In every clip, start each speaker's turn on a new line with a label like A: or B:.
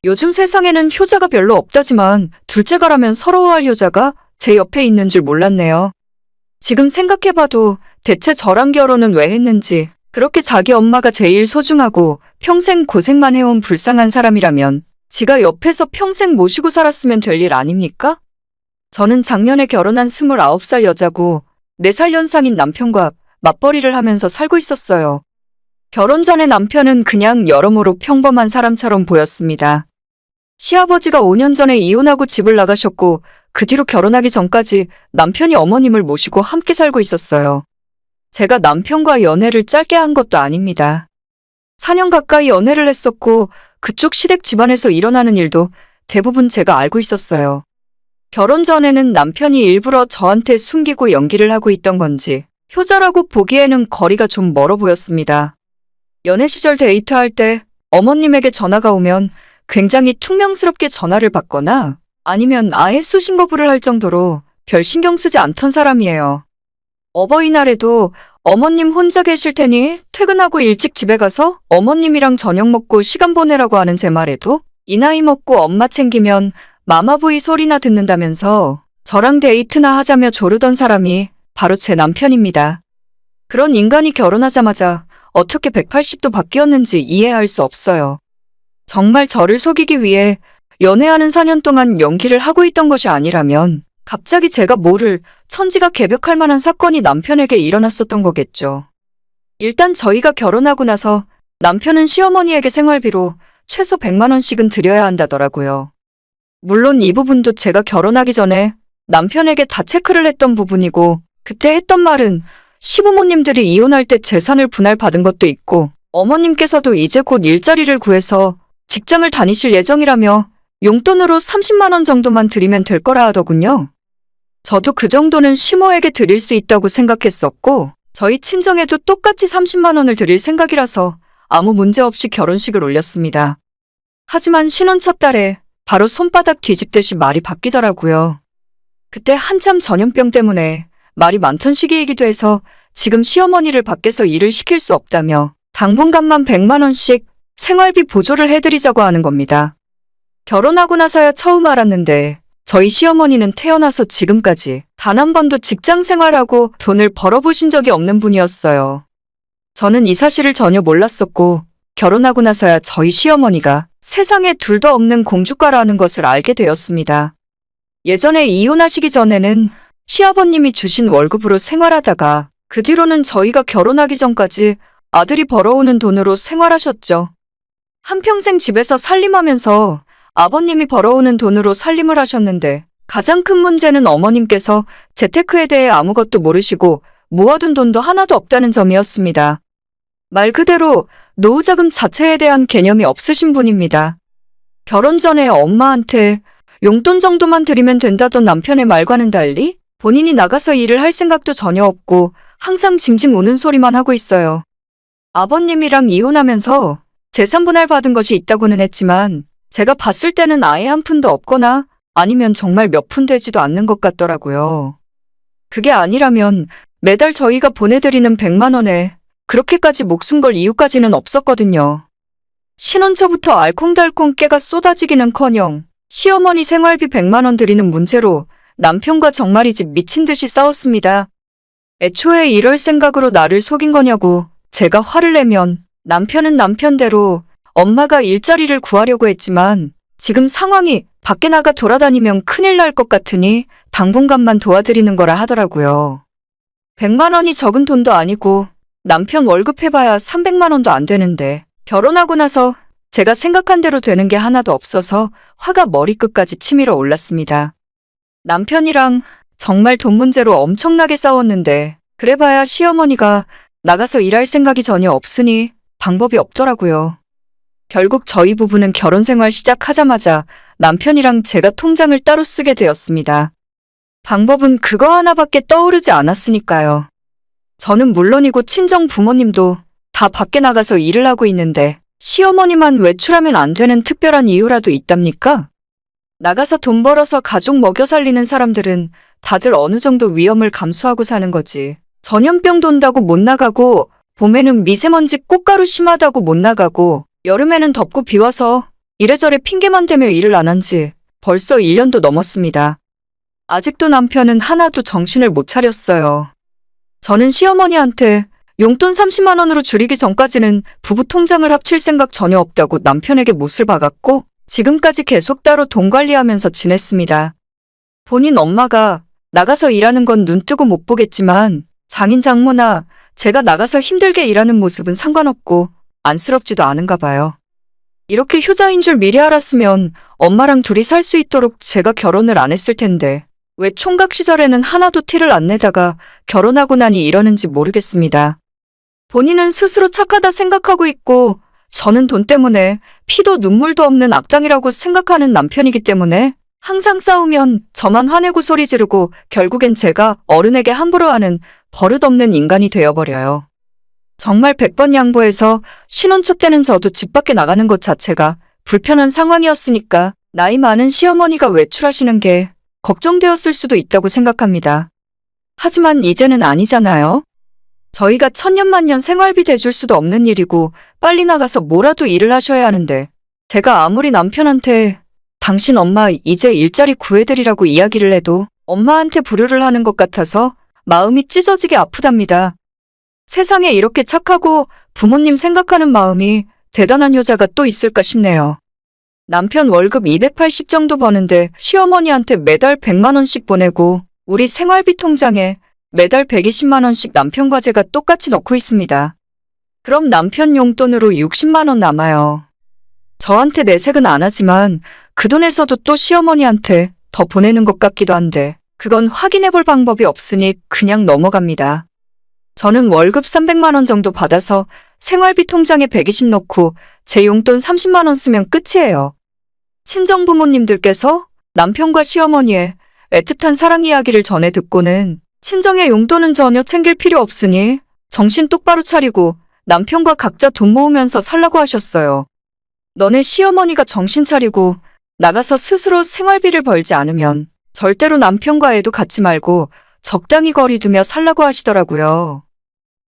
A: 요즘 세상에는 효자가 별로 없다지만 둘째가라면 서러워할 효자가 제 옆에 있는 줄 몰랐네요. 지금 생각해봐도 대체 저랑 결혼은 왜 했는지, 그렇게 자기 엄마가 제일 소중하고 평생 고생만 해온 불쌍한 사람이라면 지가 옆에서 평생 모시고 살았으면 될 일 아닙니까? 저는 작년에 결혼한 29살 여자고 4살 연상인 남편과 맞벌이를 하면서 살고 있었어요. 결혼 전에 남편은 그냥 여러모로 평범한 사람처럼 보였습니다. 시아버지가 5년 전에 이혼하고 집을 나가셨고 그 뒤로 결혼하기 전까지 남편이 어머님을 모시고 함께 살고 있었어요. 제가 남편과 연애를 짧게 한 것도 아닙니다. 4년 가까이 연애를 했었고 그쪽 시댁 집안에서 일어나는 일도 대부분 제가 알고 있었어요. 결혼 전에는 남편이 일부러 저한테 숨기고 연기를 하고 있던 건지 효자라고 보기에는 거리가 좀 멀어 보였습니다. 연애 시절 데이트할 때 어머님에게 전화가 오면 굉장히 퉁명스럽게 전화를 받거나 아니면 아예 수신 거부를 할 정도로 별 신경 쓰지 않던 사람이에요. 어버이날에도 어머님 혼자 계실 테니 퇴근하고 일찍 집에 가서 어머님이랑 저녁 먹고 시간 보내라고 하는 제 말에도 이 나이 먹고 엄마 챙기면 마마보이 소리나 듣는다면서 저랑 데이트나 하자며 조르던 사람이 바로 제 남편입니다. 그런 인간이 결혼하자마자 어떻게 180도 바뀌었는지 이해할 수 없어요. 정말 저를 속이기 위해 연애하는 4년 동안 연기를 하고 있던 것이 아니라면 갑자기 제가 모를 천지가 개벽할 만한 사건이 남편에게 일어났었던 거겠죠. 일단 저희가 결혼하고 나서 남편은 시어머니에게 생활비로 최소 100만 원씩은 드려야 한다더라고요. 물론 이 부분도 제가 결혼하기 전에 남편에게 다 체크를 했던 부분이고 그때 했던 말은 시부모님들이 이혼할 때 재산을 분할받은 것도 있고 어머님께서도 이제 곧 일자리를 구해서 직장을 다니실 예정이라며 용돈으로 30만 원 정도만 드리면 될 거라 하더군요. 저도 그 정도는 시모에게 드릴 수 있다고 생각했었고 저희 친정에도 똑같이 30만 원을 드릴 생각이라서 아무 문제 없이 결혼식을 올렸습니다. 하지만 신혼 첫 달에 바로 손바닥 뒤집듯이 말이 바뀌더라고요. 그때 한참 전염병 때문에 말이 많던 시기이기도 해서 지금 시어머니를 밖에서 일을 시킬 수 없다며 당분간만 100만 원씩 생활비 보조를 해드리자고 하는 겁니다. 결혼하고 나서야 처음 알았는데 저희 시어머니는 태어나서 지금까지 단 한 번도 직장 생활하고 돈을 벌어보신 적이 없는 분이었어요. 저는 이 사실을 전혀 몰랐었고 결혼하고 나서야 저희 시어머니가 세상에 둘도 없는 공주과라는 것을 알게 되었습니다. 예전에 이혼하시기 전에는 시아버님이 주신 월급으로 생활하다가 그 뒤로는 저희가 결혼하기 전까지 아들이 벌어오는 돈으로 생활하셨죠. 한평생 집에서 살림하면서 아버님이 벌어오는 돈으로 살림을 하셨는데 가장 큰 문제는 어머님께서 재테크에 대해 아무것도 모르시고 모아둔 돈도 하나도 없다는 점이었습니다. 말 그대로 노후자금 자체에 대한 개념이 없으신 분입니다. 결혼 전에 엄마한테 용돈 정도만 드리면 된다던 남편의 말과는 달리 본인이 나가서 일을 할 생각도 전혀 없고 항상 징징 우는 소리만 하고 있어요. 아버님이랑 이혼하면서 재산 분할 받은 것이 있다고는 했지만 제가 봤을 때는 아예 한 푼도 없거나 아니면 정말 몇 푼 되지도 않는 것 같더라고요. 그게 아니라면 매달 저희가 보내드리는 100만 원에 그렇게까지 목숨 걸 이유까지는 없었거든요. 신혼 초부터 알콩달콩 깨가 쏟아지기는커녕 시어머니 생활비 100만 원 드리는 문제로 남편과 정말이지 미친 듯이 싸웠습니다. 애초에 이럴 생각으로 나를 속인 거냐고 제가 화를 내면 남편은 남편대로 엄마가 일자리를 구하려고 했지만 지금 상황이 밖에 나가 돌아다니면 큰일 날 것 같으니 당분간만 도와드리는 거라 하더라고요. 100만 원이 적은 돈도 아니고 남편 월급 해봐야 300만 원도 안 되는데 결혼하고 나서 제가 생각한 대로 되는 게 하나도 없어서 화가 머리끝까지 치밀어 올랐습니다. 남편이랑 정말 돈 문제로 엄청나게 싸웠는데 그래봐야 시어머니가 나가서 일할 생각이 전혀 없으니 방법이 없더라고요. 결국 저희 부부는 결혼 생활 시작하자마자 남편이랑 제가 통장을 따로 쓰게 되었습니다. 방법은 그거 하나밖에 떠오르지 않았으니까요. 저는 물론이고 친정 부모님도 다 밖에 나가서 일을 하고 있는데 시어머니만 외출하면 안 되는 특별한 이유라도 있답니까? 나가서 돈 벌어서 가족 먹여 살리는 사람들은 다들 어느 정도 위험을 감수하고 사는 거지. 전염병 돈다고 못 나가고 봄에는 미세먼지 꽃가루 심하다고 못 나가고 여름에는 덥고 비 와서 이래저래 핑계만 대며 일을 안 한 지 벌써 1년도 넘었습니다. 아직도 남편은 하나도 정신을 못 차렸어요. 저는 시어머니한테 용돈 30만 원으로 줄이기 전까지는 부부 통장을 합칠 생각 전혀 없다고 남편에게 못을 박았고 지금까지 계속 따로 돈 관리하면서 지냈습니다. 본인 엄마가 나가서 일하는 건 눈뜨고 못 보겠지만 장인 장모나 제가 나가서 힘들게 일하는 모습은 상관없고 안쓰럽지도 않은가 봐요. 이렇게 효자인 줄 미리 알았으면 엄마랑 둘이 살 수 있도록 제가 결혼을 안 했을 텐데 왜 총각 시절에는 하나도 티를 안 내다가 결혼하고 나니 이러는지 모르겠습니다. 본인은 스스로 착하다 생각하고 있고 저는 돈 때문에 피도 눈물도 없는 악당이라고 생각하는 남편이기 때문에 항상 싸우면 저만 화내고 소리 지르고 결국엔 제가 어른에게 함부로 하는 버릇없는 인간이 되어버려요. 정말 100번 양보해서 신혼 초 때는 저도 집 밖에 나가는 것 자체가 불편한 상황이었으니까 나이 많은 시어머니가 외출하시는 게 걱정되었을 수도 있다고 생각합니다. 하지만 이제는 아니잖아요. 저희가 천년만년 생활비 대줄 수도 없는 일이고 빨리 나가서 뭐라도 일을 하셔야 하는데 제가 아무리 남편한테 당신 엄마 이제 일자리 구해드리라고 이야기를 해도 엄마한테 불효를 하는 것 같아서 마음이 찢어지게 아프답니다. 세상에 이렇게 착하고 부모님 생각하는 마음이 대단한 여자가 또 있을까 싶네요. 남편 월급 280 정도 버는데 시어머니한테 매달 100만 원씩 보내고 우리 생활비 통장에 매달 120만 원씩 남편 과제가 똑같이 넣고 있습니다. 그럼 남편 용돈으로 60만 원 남아요. 저한테 내색은 안 하지만 그 돈에서도 또 시어머니한테 더 보내는 것 같기도 한데 그건 확인해 볼 방법이 없으니 그냥 넘어갑니다. 저는 월급 300만 원 정도 받아서 생활비 통장에 120 넣고 제 용돈 30만 원 쓰면 끝이에요. 친정 부모님들께서 남편과 시어머니의 애틋한 사랑 이야기를 전해 듣고는 친정의 용돈은 전혀 챙길 필요 없으니 정신 똑바로 차리고 남편과 각자 돈 모으면서 살라고 하셨어요. 너네 시어머니가 정신 차리고 나가서 스스로 생활비를 벌지 않으면 절대로 남편과 애도 갖지 말고 적당히 거리 두며 살라고 하시더라고요.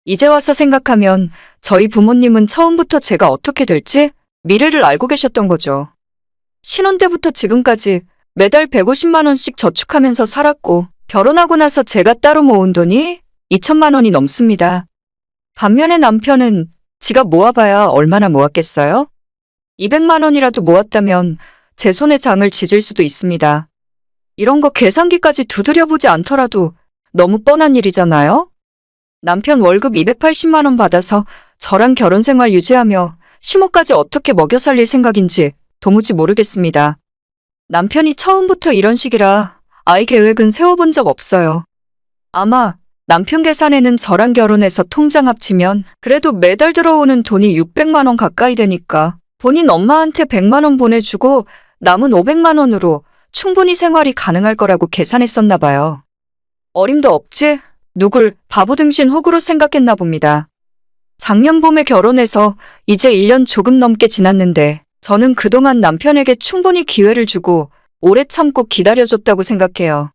A: 이제 와서 생각하면 저희 부모님은 처음부터 제가 어떻게 될지 미래를 알고 계셨던 거죠. 신혼 때부터 지금까지 매달 150만 원씩 저축하면서 살았고 결혼하고 나서 제가 따로 모은 돈이 2천만 원이 넘습니다. 반면에 남편은 지가 모아봐야 얼마나 모았겠어요? 200만 원이라도 모았다면 제 손에 장을 지질 수도 있습니다. 이런 거 계산기까지 두드려보지 않더라도 너무 뻔한 일이잖아요? 남편 월급 280만 원 받아서 저랑 결혼 생활 유지하며 시모까지 어떻게 먹여 살릴 생각인지 도무지 모르겠습니다. 남편이 처음부터 이런 식이라 아이 계획은 세워본 적 없어요. 아마 남편 계산에는 저랑 결혼해서 통장 합치면 그래도 매달 들어오는 돈이 600만 원 가까이 되니까 본인 엄마한테 100만 원 보내주고 남은 500만 원으로 충분히 생활이 가능할 거라고 계산했었나 봐요. 어림도 없지? 누굴 바보 등신 호구로 생각했나 봅니다. 작년 봄에 결혼해서 이제 1년 조금 넘게 지났는데 저는 그동안 남편에게 충분히 기회를 주고 오래 참고 기다려줬다고 생각해요.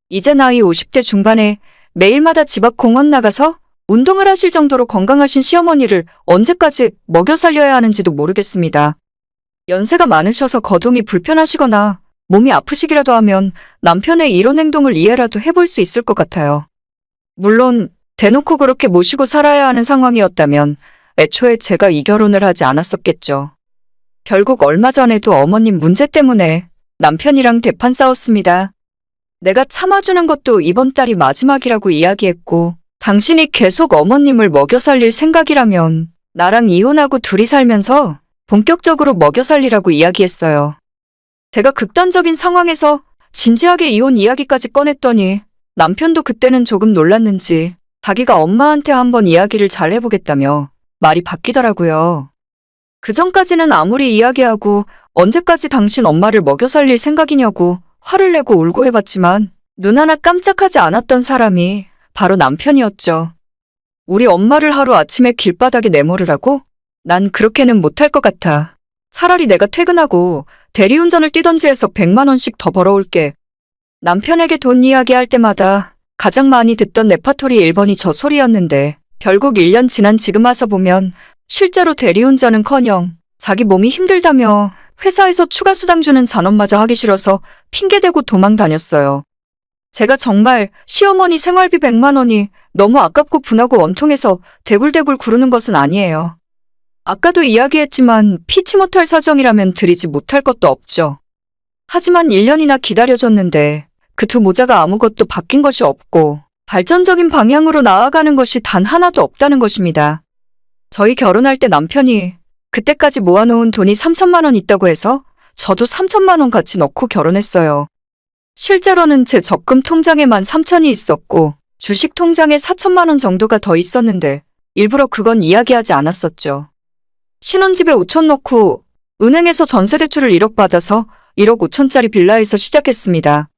A: 이제 나이 50대 중반에 매일마다 집 앞 공원 나가서 운동을 하실 정도로 건강하신 시어머니를 언제까지 먹여 살려야 하는지도 모르겠습니다. 연세가 많으셔서 거동이 불편하시거나 몸이 아프시기라도 하면 남편의 이런 행동을 이해라도 해볼 수 있을 것 같아요. 물론 대놓고 그렇게 모시고 살아야 하는 상황이었다면 애초에 제가 이 결혼을 하지 않았었겠죠. 결국 얼마 전에도 어머님 문제 때문에 남편이랑 대판 싸웠습니다. 내가 참아주는 것도 이번 달이 마지막이라고 이야기했고 당신이 계속 어머님을 먹여 살릴 생각이라면 나랑 이혼하고 둘이 살면서 본격적으로 먹여 살리라고 이야기했어요. 제가 극단적인 상황에서 진지하게 이혼 이야기까지 꺼냈더니 남편도 그때는 조금 놀랐는지 자기가 엄마한테 한번 이야기를 잘 해보겠다며 말이 바뀌더라고요. 그전까지는 아무리 이야기하고 언제까지 당신 엄마를 먹여 살릴 생각이냐고 화를 내고 울고 해봤지만 눈 하나 깜짝하지 않았던 사람이 바로 남편이었죠. 우리 엄마를 하루아침에 길바닥에 내모르라고? 난 그렇게는 못할 것 같아. 차라리 내가 퇴근하고 대리운전을 뛰던지 해서 100만 원씩 더 벌어올게. 남편에게 돈 이야기할 때마다 가장 많이 듣던 레파토리 1번이 저 소리였는데 결국 1년 지난 지금 와서 보면 실제로 대리운전은커녕 자기 몸이 힘들다며 회사에서 추가 수당 주는 잔업마저 하기 싫어서 핑계대고 도망 다녔어요. 제가 정말 시어머니 생활비 100만 원이 너무 아깝고 분하고 원통해서 대굴대굴 구르는 것은 아니에요. 아까도 이야기했지만 피치 못할 사정이라면 드리지 못할 것도 없죠. 하지만 1년이나 기다려줬는데 그 두 모자가 아무것도 바뀐 것이 없고 발전적인 방향으로 나아가는 것이 단 하나도 없다는 것입니다. 저희 결혼할 때 남편이 그때까지 모아놓은 돈이 3천만 원 있다고 해서 저도 3천만 원 같이 넣고 결혼했어요. 실제로는 제 적금 통장에만 3천이 있었고 주식 통장에 4천만 원 정도가 더 있었는데 일부러 그건 이야기하지 않았었죠. 신혼집에 5천 넣고 은행에서 전세대출을 1억 받아서 1억 5천짜리 빌라에서 시작했습니다.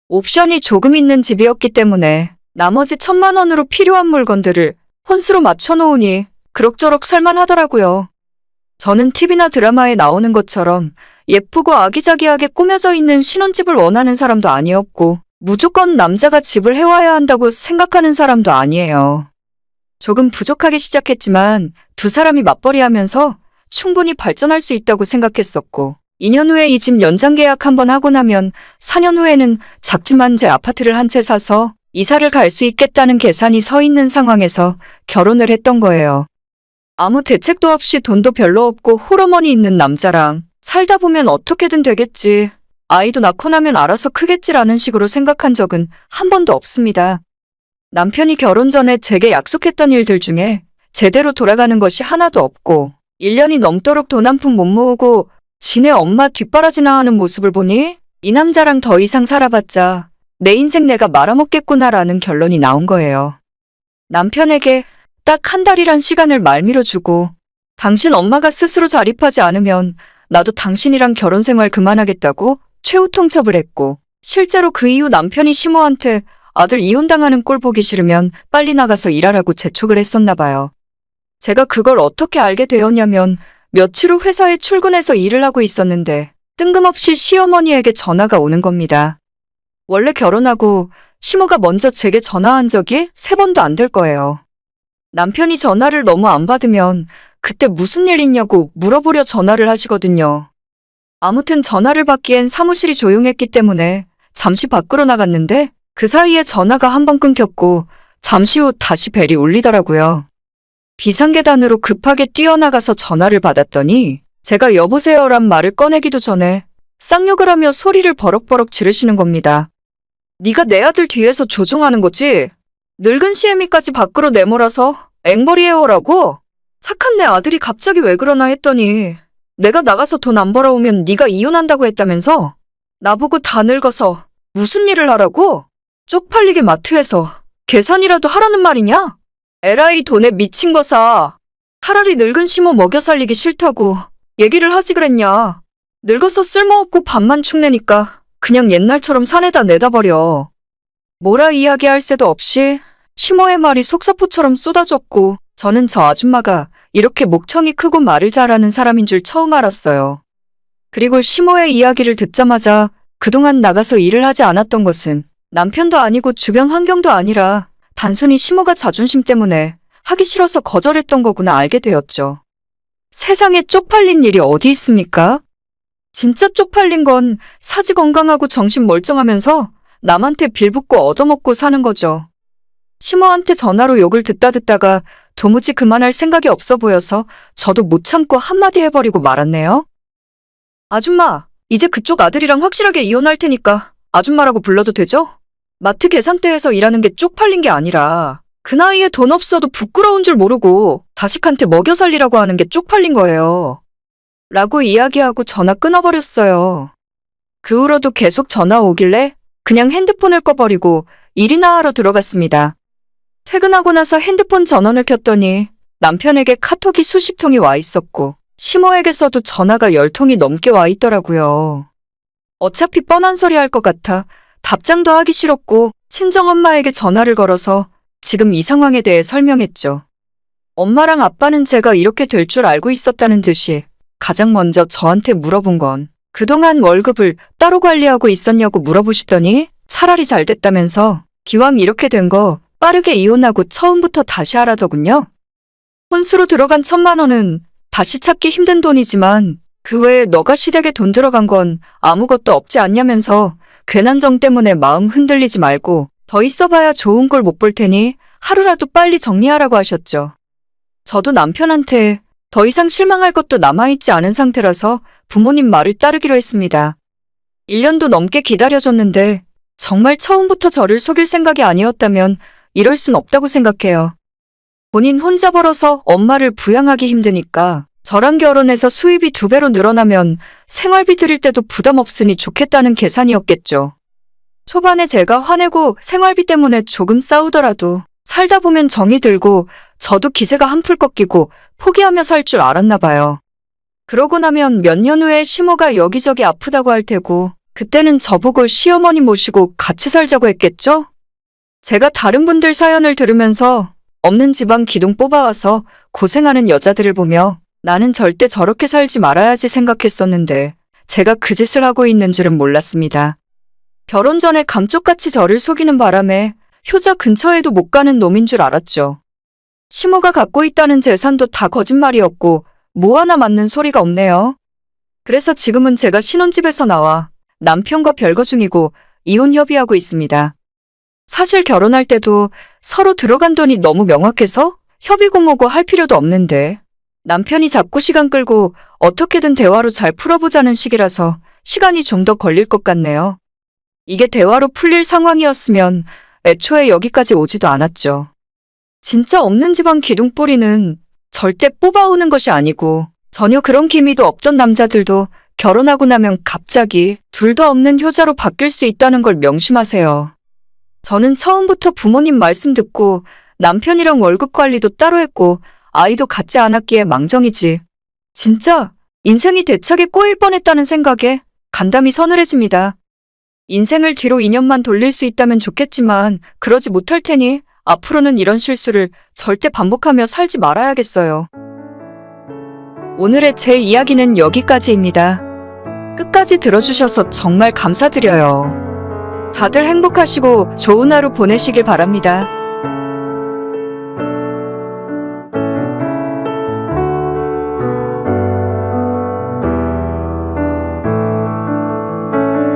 A: 옵션이 조금 있는 집이었기 때문에 나머지 1천만 원으로 필요한 물건들을 혼수로 맞춰놓으니 그럭저럭 살만하더라고요. 저는 TV나 드라마에 나오는 것처럼 예쁘고 아기자기하게 꾸며져 있는 신혼집을 원하는 사람도 아니었고 무조건 남자가 집을 해와야 한다고 생각하는 사람도 아니에요. 조금 부족하게 시작했지만 두 사람이 맞벌이하면서 충분히 발전할 수 있다고 생각했었고 2년 후에 이 집 연장 계약 한번 하고 나면 4년 후에는 작지만 제 아파트를 한 채 사서 이사를 갈 수 있겠다는 계산이 서 있는 상황에서 결혼을 했던 거예요. 아무 대책도 없이 돈도 별로 없고 홀어머니 있는 남자랑 살다 보면 어떻게든 되겠지. 아이도 낳고 나면 알아서 크겠지라는 식으로 생각한 적은 한 번도 없습니다. 남편이 결혼 전에 제게 약속했던 일들 중에 제대로 돌아가는 것이 하나도 없고 1년이 넘도록 돈 한 푼 못 모으고 지네 엄마 뒷바라지나 하는 모습을 보니 이 남자랑 더 이상 살아봤자 내 인생 내가 말아먹겠구나라는 결론이 나온 거예요. 남편에게 딱 한 달이란 시간을 말미로 주고 당신 엄마가 스스로 자립하지 않으면 나도 당신이랑 결혼 생활 그만하겠다고 최후 통첩을 했고 실제로 그 이후 남편이 시모한테 아들 이혼당하는 꼴 보기 싫으면 빨리 나가서 일하라고 재촉을 했었나 봐요. 제가 그걸 어떻게 알게 되었냐면 며칠 후 회사에 출근해서 일을 하고 있었는데 뜬금없이 시어머니에게 전화가 오는 겁니다. 원래 결혼하고 시모가 먼저 제게 전화한 적이 3번도 안 될 거예요. 남편이 전화를 너무 안 받으면 그때 무슨 일 있냐고 물어보려 전화를 하시거든요. 아무튼 전화를 받기엔 사무실이 조용했기 때문에 잠시 밖으로 나갔는데 그 사이에 전화가 한 번 끊겼고 잠시 후 다시 벨이 울리더라고요. 비상계단으로 급하게 뛰어나가서 전화를 받았더니 제가 여보세요란 말을 꺼내기도 전에 쌍욕을 하며 소리를 버럭버럭 지르시는 겁니다. 네가 내 아들 뒤에서 조종하는 거지? 늙은 시애미까지 밖으로 내몰아서 앵벌이 해오라고? 착한 내 아들이 갑자기 왜 그러나 했더니 내가 나가서 돈 안 벌어오면 네가 이혼한다고 했다면서? 나보고 다 늙어서 무슨 일을 하라고? 쪽팔리게 마트에서 계산이라도 하라는 말이냐? 에라이 돈에 미친 거사. 차라리 늙은 시모 먹여 살리기 싫다고 얘기를 하지 그랬냐. 늙어서 쓸모없고 밥만 축내니까 그냥 옛날처럼 산에다 내다 버려. 뭐라 이야기할 새도 없이 시모의 말이 속사포처럼 쏟아졌고 저는 저 아줌마가 이렇게 목청이 크고 말을 잘하는 사람인 줄 처음 알았어요. 그리고 시모의 이야기를 듣자마자 그동안 나가서 일을 하지 않았던 것은 남편도 아니고 주변 환경도 아니라 단순히 시모가 자존심 때문에 하기 싫어서 거절했던 거구나 알게 되었죠. 세상에 쪽팔린 일이 어디 있습니까? 진짜 쪽팔린 건 사지 건강하고 정신 멀쩡하면서 남한테 빌붙고 얻어먹고 사는 거죠. 시모한테 전화로 욕을 듣다가 도무지 그만할 생각이 없어 보여서 저도 못 참고 한마디 해버리고 말았네요. 아줌마, 이제 그쪽 아들이랑 확실하게 이혼할 테니까 아줌마라고 불러도 되죠? 마트 계산대에서 일하는 게 쪽팔린 게 아니라 그 나이에 돈 없어도 부끄러운 줄 모르고 자식한테 먹여 살리라고 하는 게 쪽팔린 거예요. 라고 이야기하고 전화 끊어버렸어요. 그 후로도 계속 전화 오길래 그냥 핸드폰을 꺼버리고 일이나 하러 들어갔습니다. 퇴근하고 나서 핸드폰 전원을 켰더니 남편에게 카톡이 수십 통이 와 있었고 시모에게서도 전화가 10통이 넘게 와 있더라고요. 어차피 뻔한 소리 할 것 같아 답장도 하기 싫었고 친정엄마에게 전화를 걸어서 지금 이 상황에 대해 설명했죠. 엄마랑 아빠는 제가 이렇게 될 줄 알고 있었다는 듯이 가장 먼저 저한테 물어본 건 그동안 월급을 따로 관리하고 있었냐고 물어보시더니 차라리 잘 됐다면서 기왕 이렇게 된 거 빠르게 이혼하고 처음부터 다시 하라더군요. 혼수로 들어간 1,000만 원은 다시 찾기 힘든 돈이지만 그 외에 너가 시댁에 돈 들어간 건 아무것도 없지 않냐면서 괜한 정 때문에 마음 흔들리지 말고 더 있어봐야 좋은 걸 못 볼 테니 하루라도 빨리 정리하라고 하셨죠. 저도 남편한테 더 이상 실망할 것도 남아있지 않은 상태라서 부모님 말을 따르기로 했습니다. 1년도 넘게 기다려줬는데 정말 처음부터 저를 속일 생각이 아니었다면 이럴 순 없다고 생각해요. 본인 혼자 벌어서 엄마를 부양하기 힘드니까 저랑 결혼해서 수입이 2배로 늘어나면 생활비 드릴 때도 부담 없으니 좋겠다는 계산이었겠죠. 초반에 제가 화내고 생활비 때문에 조금 싸우더라도 살다 보면 정이 들고 저도 기세가 한풀 꺾이고 포기하며 살 줄 알았나 봐요. 그러고 나면 몇 년 후에 시모가 여기저기 아프다고 할 테고 그때는 저보고 시어머니 모시고 같이 살자고 했겠죠? 제가 다른 분들 사연을 들으면서 없는 집안 기둥 뽑아와서 고생하는 여자들을 보며 나는 절대 저렇게 살지 말아야지 생각했었는데 제가 그 짓을 하고 있는 줄은 몰랐습니다. 결혼 전에 감쪽같이 저를 속이는 바람에 효자 근처에도 못 가는 놈인 줄 알았죠. 시모가 갖고 있다는 재산도 다 거짓말이었고 뭐 하나 맞는 소리가 없네요. 그래서 지금은 제가 신혼집에서 나와 남편과 별거 중이고 이혼 협의하고 있습니다. 사실 결혼할 때도 서로 들어간 돈이 너무 명확해서 협의고 뭐고 할 필요도 없는데 남편이 자꾸 시간 끌고 어떻게든 대화로 잘 풀어보자는 식이라서 시간이 좀 더 걸릴 것 같네요. 이게 대화로 풀릴 상황이었으면 애초에 여기까지 오지도 않았죠. 진짜 없는 집안 기둥뿌리는 절대 뽑아오는 것이 아니고 전혀 그런 기미도 없던 남자들도 결혼하고 나면 갑자기 둘도 없는 효자로 바뀔 수 있다는 걸 명심하세요. 저는 처음부터 부모님 말씀 듣고 남편이랑 월급 관리도 따로 했고 아이도 갖지 않았기에 망정이지. 진짜 인생이 대차게 꼬일 뻔했다는 생각에 간담이 서늘해집니다. 인생을 뒤로 2년만 돌릴 수 있다면 좋겠지만 그러지 못할 테니 앞으로는 이런 실수를 절대 반복하며 살지 말아야겠어요. 오늘의 제 이야기는 여기까지입니다. 끝까지 들어주셔서 정말 감사드려요. 다들 행복하시고 좋은 하루 보내시길 바랍니다.